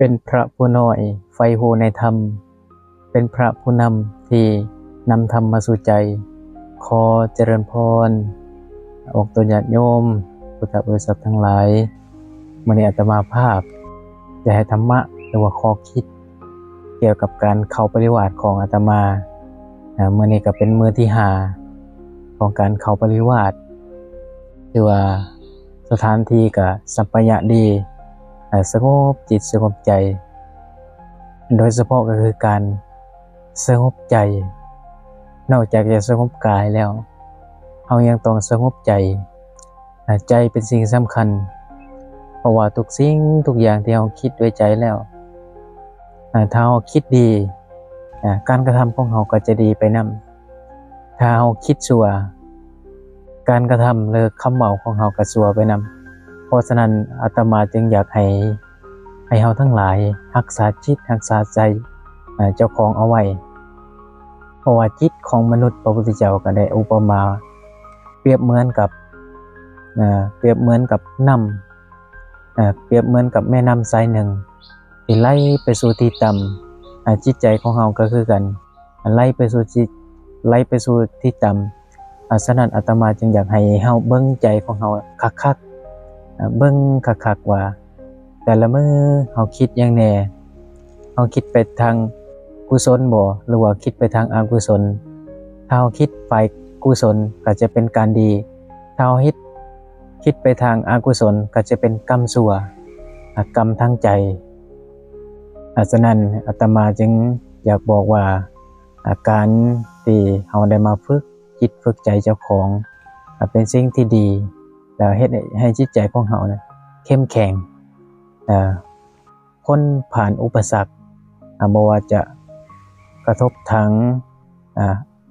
เป็นพระผู้น้อยใฝ่รู้ในธรรมเป็นพระผู้นำที่นำธรรมมาสู่ใจขอเจริญพรออกตัวญาติโยมพุทธบริษัททั้งหลายมื้อนี้อาตมาภาพจะให้ธรรมะหรือว่าข้อคิดเกี่ยวกับการเข้าปริวาสของอาตมามื้อนี้ก็เป็นมื้อที่5ของการเข้าปริวาสที่ว่าสถานที่ก็สัปปายะดีสงบจิตสงบใจโดยเฉพาะก็คือการสงบใจนอกจากจะสงบกายแล้วเรายังต้องสงบใจใจเป็นสิ่งสำคัญเพราะว่าทุกสิ่งทุกอย่างที่เราคิดด้วยใจแล้วถ้าเราคิดดีการกระทำของเราก็จะดีไปนำถ้าเราคิดชั่วการกระทำหรือคำเว้าของเราก็ชั่วไปนำเพราะฉะนั้นอาตมาจึงอยากให้เราทั้งหลายรักษาจิตรักษาใจเจ้าของเอาไว้เพราะว่าจิตของมนุษย์พระพุทธเจ้าก็ได้อุปมาเปรียบเหมือนกับน้ำเปรียบเหมือนกับแม่น้ำสายหนึ่งที่ไหลไปสู่ที่ต่ำจิตใจของเราก็คือกันไหลไปสู่ที่ต่ำฉะนั้นอาตมาจึงอยากให้เฮาเบิ่งใจของเฮาคักๆเบิ่งคักๆว่าแต่ละมื้อเฮาคิดหยังแหน่เฮาคิดไปทางกุศลบ่หรือว่าคิดไปทางอกุศลถ้าเฮาคิดฝ่ายกุศลก็จะเป็นการดีถ้าเฮาคิดไปทางอกุศลก็จะเป็นกรรมชั่วกรรมทางใจฉะนั้นอาตมาจึงอยากบอกว่าการที่เฮาได้มาฝึกจิตฝึกใจเจ้าของเป็นสิ่งที่ดีแล้วเฮ็ดให้จิตใจของเฮาเข้มแข็งพ้นผ่านอุปสรรคบ่ว่าจะกระทบทาง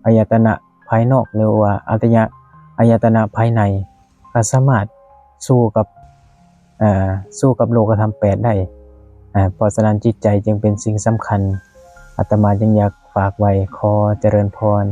อายตนะภายนอกหรือว่าอายตนะภายในก็สามารถสู้กับโลกธรรม8ได้เพราะฉะนั้นจิตใจจึงเป็นสิ่งสำคัญอาตมาจึงอยากฝากไว้ขอเจริญพร